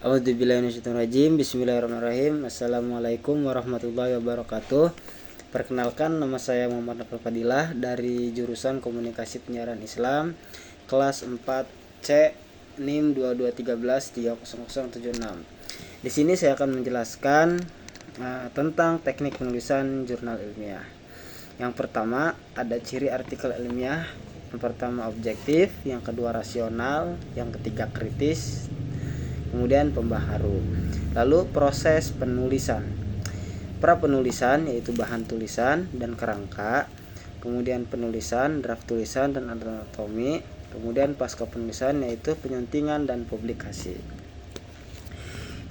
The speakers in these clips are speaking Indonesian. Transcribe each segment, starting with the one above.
A'udzubillahi minasyaitonirrajim. Bismillahirrahmanirrahim. Assalamualaikum warahmatullahi wabarakatuh. Perkenalkan, nama saya Muhammad Nafal Fadilah dari jurusan Komunikasi Penyiaran Islam, kelas 4C, NIM 2213300076. Di sini saya akan menjelaskan tentang teknik penulisan jurnal ilmiah. Yang pertama, ada ciri artikel ilmiah. Yang pertama objektif, yang kedua rasional, yang ketiga kritis, kemudian pembaharu. Lalu proses penulisan. Pra penulisan yaitu bahan tulisan dan kerangka, kemudian penulisan, draft tulisan dan anatomi, kemudian pasca penulisan yaitu penyuntingan dan publikasi.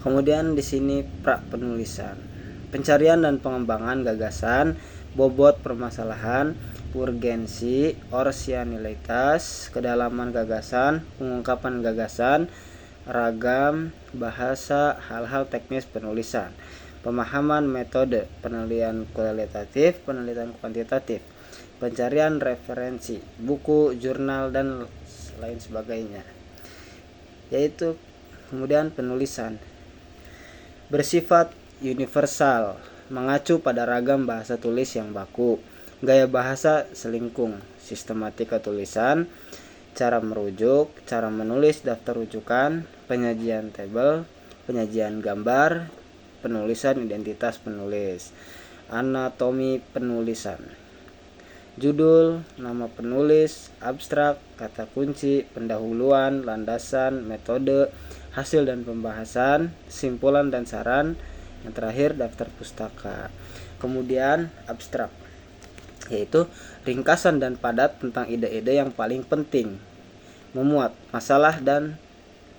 Kemudian di sini pra penulisan. Pencarian dan pengembangan gagasan, bobot permasalahan, urgensi, orisinalitas, kedalaman gagasan, pengungkapan gagasan, ragam, bahasa, hal-hal teknis penulisan, pemahaman metode, penelitian kualitatif, penelitian kuantitatif, pencarian referensi, buku, jurnal, dan lain sebagainya. Yaitu kemudian penulisan bersifat universal, mengacu pada ragam bahasa tulis yang baku, gaya bahasa selingkung, sistematika tulisan, cara merujuk, cara menulis daftar rujukan, penyajian tabel, penyajian gambar, penulisan identitas penulis, anatomi penulisan, judul, nama penulis, abstrak, kata kunci, pendahuluan, landasan, metode, hasil dan pembahasan, simpulan dan saran, yang terakhir daftar pustaka. Kemudian abstrak, yaitu ringkasan dan padat tentang ide-ide yang paling penting, memuat masalah dan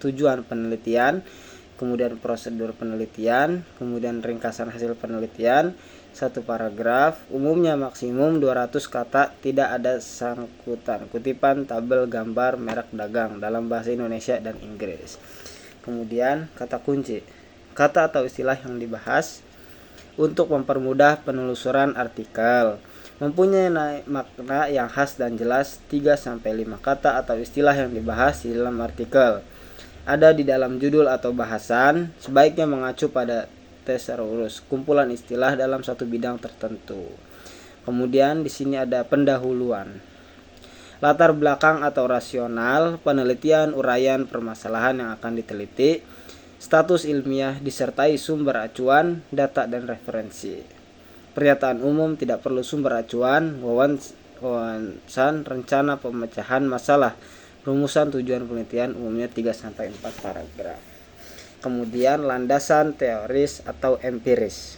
tujuan penelitian, kemudian prosedur penelitian, kemudian ringkasan hasil penelitian, satu paragraf, umumnya maksimum 200 kata, tidak ada sangkutan, kutipan, tabel, gambar, merek dagang dalam bahasa Indonesia dan Inggris. Kemudian kata kunci, kata atau istilah yang dibahas untuk mempermudah penelusuran artikel, mempunyai makna yang khas dan jelas, 3-5 kata atau istilah yang dibahas di dalam artikel ada di dalam judul atau bahasan, sebaiknya mengacu pada thesaurus, kumpulan istilah dalam satu bidang tertentu. Kemudian di sini ada pendahuluan, latar belakang atau rasional, penelitian, uraian permasalahan yang akan diteliti, status ilmiah disertai sumber acuan, data dan referensi. Pernyataan umum, tidak perlu sumber acuan, wawasan, rencana pemecahan masalah, rumusan tujuan penelitian, umumnya 3-4 paragraf. Kemudian landasan teoris atau empiris,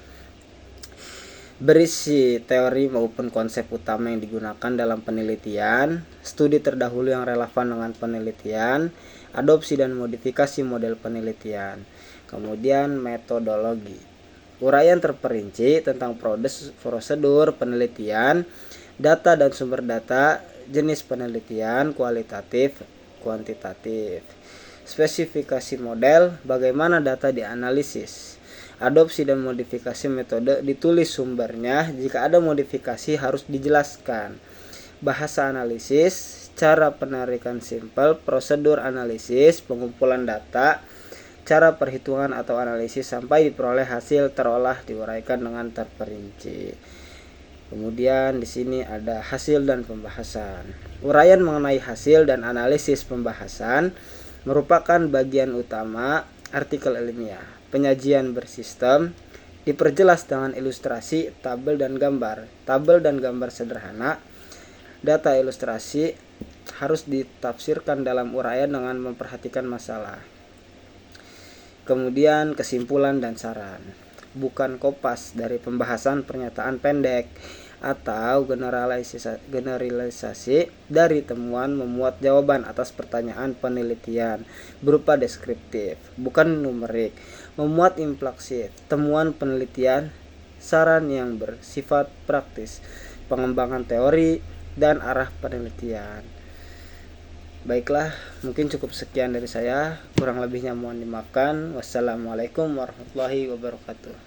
berisi teori maupun konsep utama yang digunakan dalam penelitian, studi terdahulu yang relevan dengan penelitian, adopsi dan modifikasi model penelitian, kemudian metodologi, uraian terperinci tentang prosedur penelitian, data dan sumber data, jenis penelitian, kualitatif, kuantitatif, spesifikasi model, bagaimana data dianalisis, adopsi dan modifikasi metode, ditulis sumbernya, jika ada modifikasi harus dijelaskan, bahasa analisis, cara penarikan sampel, prosedur analisis, pengumpulan data, cara perhitungan atau analisis sampai diperoleh hasil terolah, diuraikan dengan terperinci. Kemudian di sini ada hasil dan pembahasan. Uraian mengenai hasil dan analisis pembahasan merupakan bagian utama artikel ilmiah. Penyajian bersistem, diperjelas dengan ilustrasi, tabel dan gambar. Tabel dan gambar sederhana. Data ilustrasi harus ditafsirkan dalam uraian dengan memperhatikan masalah. Kemudian kesimpulan dan saran, bukan kopas dari pembahasan pernyataan pendek atau generalisasi dari temuan, memuat jawaban atas pertanyaan penelitian berupa deskriptif, bukan numerik, memuat implikasif temuan penelitian, saran yang bersifat praktis, pengembangan teori dan arah penelitian. Baiklah, mungkin cukup sekian dari saya, kurang lebihnya mohon dimaafkan. Wassalamualaikum warahmatullahi wabarakatuh.